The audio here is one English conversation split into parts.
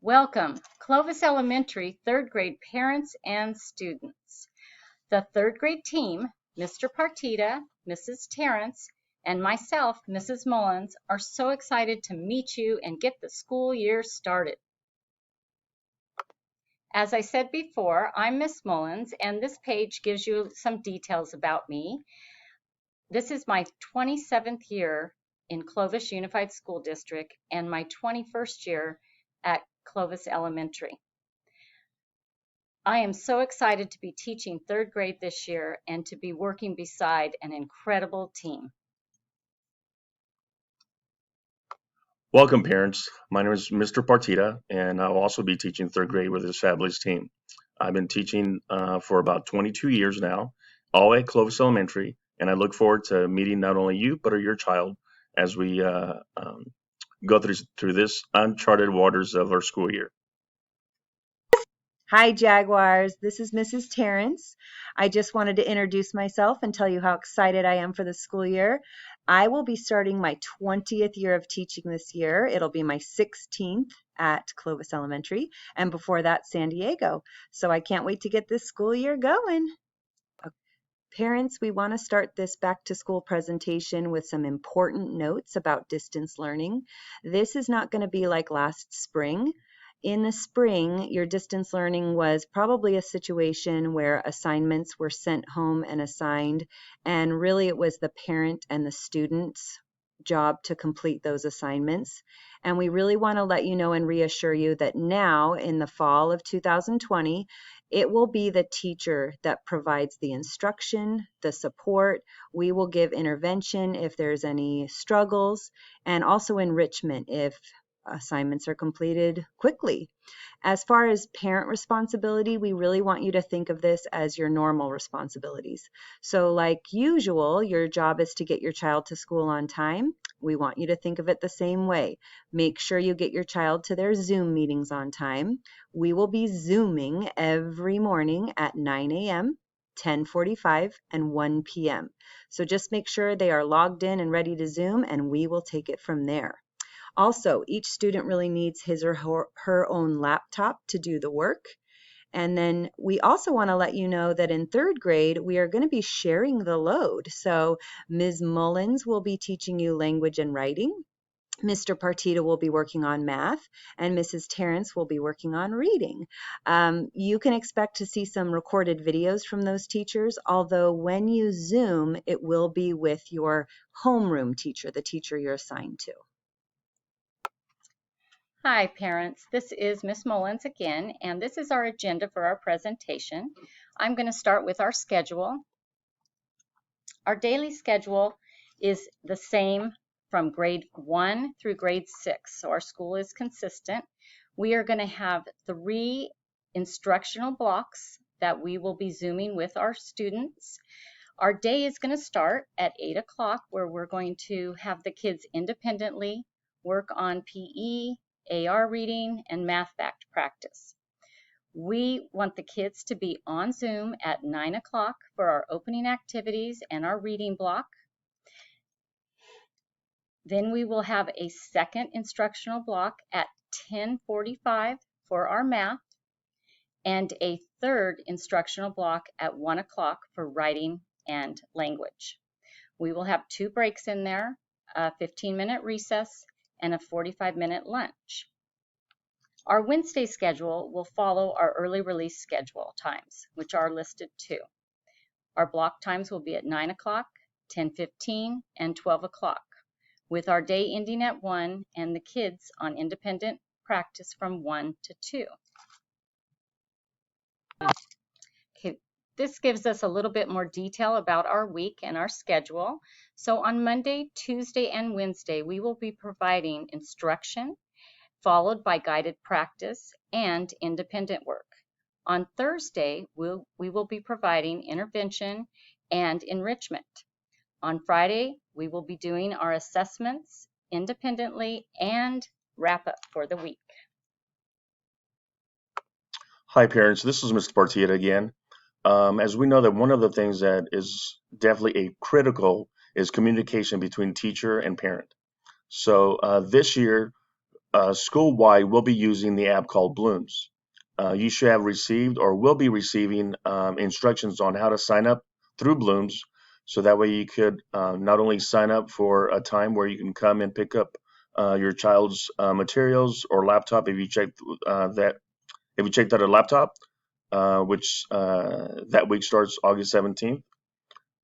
Welcome, Clovis Elementary third grade parents and students. The third grade team, Mr. Partita, Mrs. Terrence, and myself, Mrs. Mullins, are so excited to meet you and get the school year started. As I said before, I'm Miss Mullins, and this page gives you some details about me. This is my 27th year in Clovis Unified School District and my 21st year at Clovis Elementary. I am so excited to be teaching third grade this year and to be working beside an incredible team. Welcome, parents. My name is Mr. Partita, and I'll also be teaching third grade with this fabulous team. I've been teaching for about 22 years now, all at Clovis Elementary, and I look forward to meeting not only you, but your child as we go through this uncharted waters of our school year. Hi, Jaguars. This is Mrs. Terrence. I just wanted to introduce myself and tell you how excited I am for the school year. I will be starting my 20th year of teaching this year. It'll be my 16th at Clovis Elementary, and before that, San Diego. So I can't wait to get this school year going. Parents, we want to start this back to school presentation with some important notes about distance learning. This is not going to be like last spring. In the spring, your distance learning was probably a situation where assignments were sent home and assigned, and really it was the parent and the student's job to complete those assignments. And we really want to let you know and reassure you that now in the fall of 2020, it will be the teacher that provides the instruction, the support. We will give intervention if there's any struggles, and also enrichment if assignments are completed quickly. As far as parent responsibility, we really want you to think of this as your normal responsibilities. So like usual, your job is to get your child to school on time. We want you to think of it the same way. Make sure you get your child to their Zoom meetings on time. We will be Zooming every morning at 9 a.m., 10:45, and 1 p.m. So just make sure they are logged in and ready to Zoom, and we will take it from there. Also, each student really needs his or her own laptop to do the work. And then we also want to let you know that in third grade, we are going to be sharing the load. So Ms. Mullins will be teaching you language and writing. Mr. Partita will be working on math, and Mrs. Terrence will be working on reading. You can expect to see some recorded videos from those teachers, although when you Zoom, it will be with your homeroom teacher, the teacher you're assigned to. Hi parents, this is Miss Mullins again, and this is our agenda for our presentation. I'm going to start with our schedule. Our daily schedule is the same from grade 1 through grade 6, so our school is consistent. We are going to have 3 instructional blocks that we will be Zooming with our students. Our day is going to start at 8 o'clock, where we're going to have the kids independently work on PE, AR reading, and math fact practice. We want the kids to be on Zoom at 9 o'clock for our opening activities and our reading block. Then we will have a second instructional block at 10:45 for our math, and a third instructional block at 1 o'clock for writing and language. We will have 2 breaks in there, a 15-minute recess and a 45-minute lunch. Our Wednesday schedule will follow our early release schedule times, which are listed too. Our block times will be at 9 o'clock, 10:15, and 12 o'clock, with our day ending at 1 and the kids on independent practice from 1 to 2. Okay, this gives us a little bit more detail about our week and our schedule. So on Monday, Tuesday, and Wednesday, we will be providing instruction, followed by guided practice and independent work. On Thursday, we will be providing intervention and enrichment. On Friday, we will be doing our assessments independently and wrap up for the week. Hi, parents. This is Mr. Partita again. As we know that one of the things that is definitely a critical is communication between teacher and parent. So this year, school-wide, we'll be using the app called Blooms. You should have received or will be receiving instructions on how to sign up through Blooms, so that way you could not only sign up for a time where you can come and pick up your child's materials or laptop if you checked that if you checked out a laptop, which that week starts August 17th.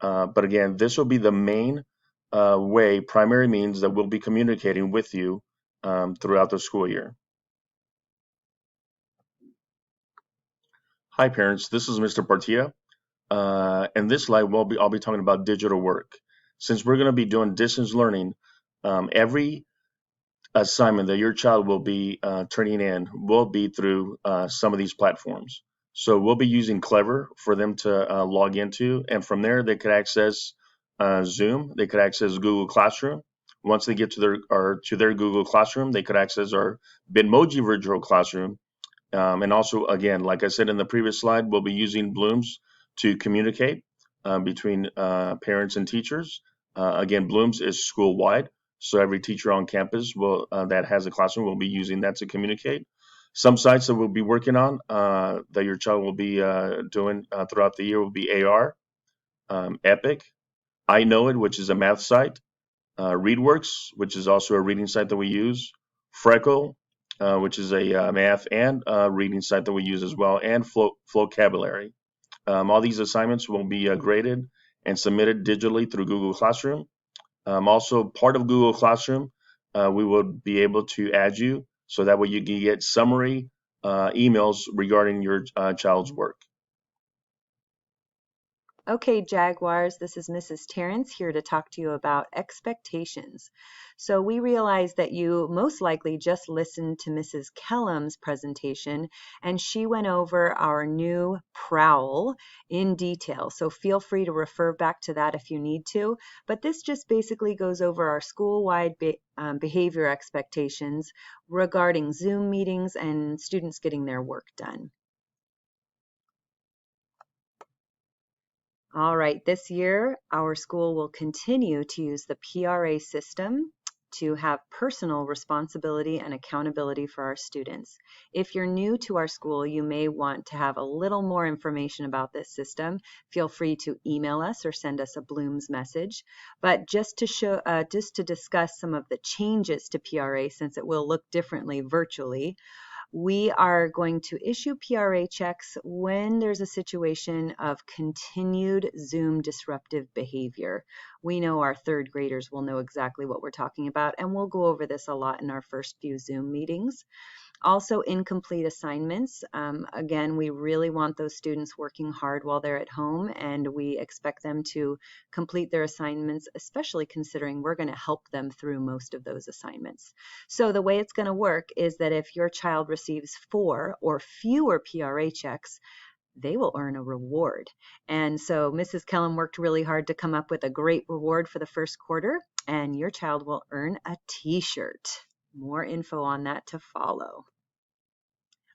But again, this will be the main primary means that we'll be communicating with you throughout the school year. Hi parents, this is Mr. Partilla. In this slide, I'll be talking about digital work. Since we're going to be doing distance learning, every assignment that your child will be turning in will be through some of these platforms. So we'll be using Clever for them to log into, and from there they could access Zoom. They could access Google Classroom. Once they get to their Google Classroom, they could access our Bitmoji virtual classroom. And also, again, like I said in the previous slide, we'll be using Blooms to communicate between parents and teachers. Again, Blooms is school-wide, so every teacher on campus that has a classroom will be using that to communicate. Some sites that we'll be working on that your child will be doing throughout the year will be AR, Epic, I Know It, which is a math site, ReadWorks, which is also a reading site that we use, Freckle, which is a math and reading site that we use as well, and Vocabulary. All these assignments will be graded and submitted digitally through Google Classroom. Also, part of Google Classroom, we will be able to add you so that way you can get summary emails regarding your child's work. Okay, Jaguars, this is Mrs. Terrence here to talk to you about expectations. So we realize that you most likely just listened to Mrs. Kellum's presentation, and she went over our new prowl in detail. So feel free to refer back to that if you need to. But this just basically goes over our school-wide behavior expectations regarding Zoom meetings and students getting their work done. All right, this year our school will continue to use the PRA system to have personal responsibility and accountability for our students. If you're new to our school, you may want to have a little more information about this system. Feel free to email us or send us a Blooms message. But just to discuss some of the changes to PRA, since it will look differently virtually, we are going to issue PRA checks when there's a situation of continued Zoom disruptive behavior. We know our third graders will know exactly what we're talking about, and we'll go over this a lot in our first few Zoom meetings. Also, incomplete assignments. Again, we really want those students working hard while they're at home, and we expect them to complete their assignments, especially considering we're going to help them through most of those assignments. So the way it's going to work is that if your child receives 4 or fewer PRA checks, they will earn a reward. And so Mrs. Kellum worked really hard to come up with a great reward for the first quarter, and your child will earn a t-shirt. More info on that to follow.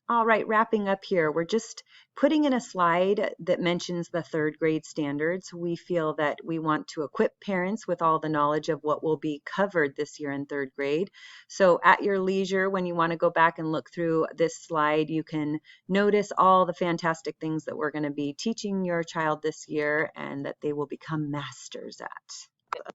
All right, wrapping up here, we're just putting in a slide that mentions the third grade standards. We feel that we want to equip parents with all the knowledge of what will be covered this year in third grade. So at your leisure, when you want to go back and look through this slide, you can notice all the fantastic things that we're going to be teaching your child this year and that they will become masters at.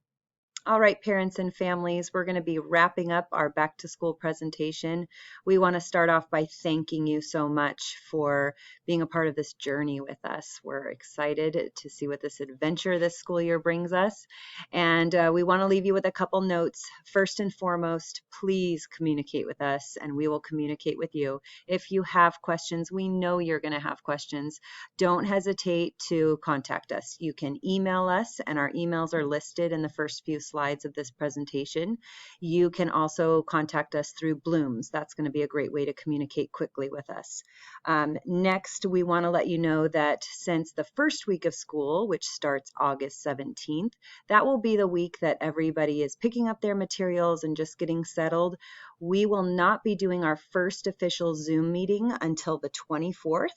All right, parents and families, we're going to be wrapping up our back to school presentation. We want to start off by thanking you so much for being a part of this journey with us. We're excited to see what this adventure this school year brings us. And we want to leave you with a couple notes. First and foremost, please communicate with us and we will communicate with you. If you have questions, we know you're going to have questions. Don't hesitate to contact us. You can email us, and our emails are listed in the first few slides of this presentation. You can also contact us through Blooms. That's going to be a great way to communicate quickly with us. Next, we want to let you know that since the first week of school, which starts August 17th, that will be the week that everybody is picking up their materials and just getting settled. We will not be doing our first official Zoom meeting until the 24th.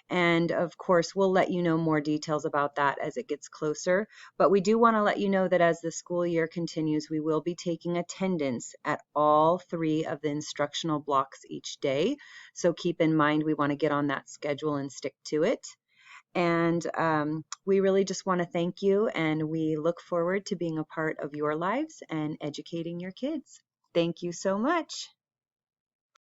And of course, we'll let you know more details about that as it gets closer. But we do want to let you know that as the school year continues, we will be taking attendance at all 3 of the instructional blocks each day. So keep in mind, we want to get on that schedule and stick to it. And we really just want to thank you, and we look forward to being a part of your lives and educating your kids. Thank you so much.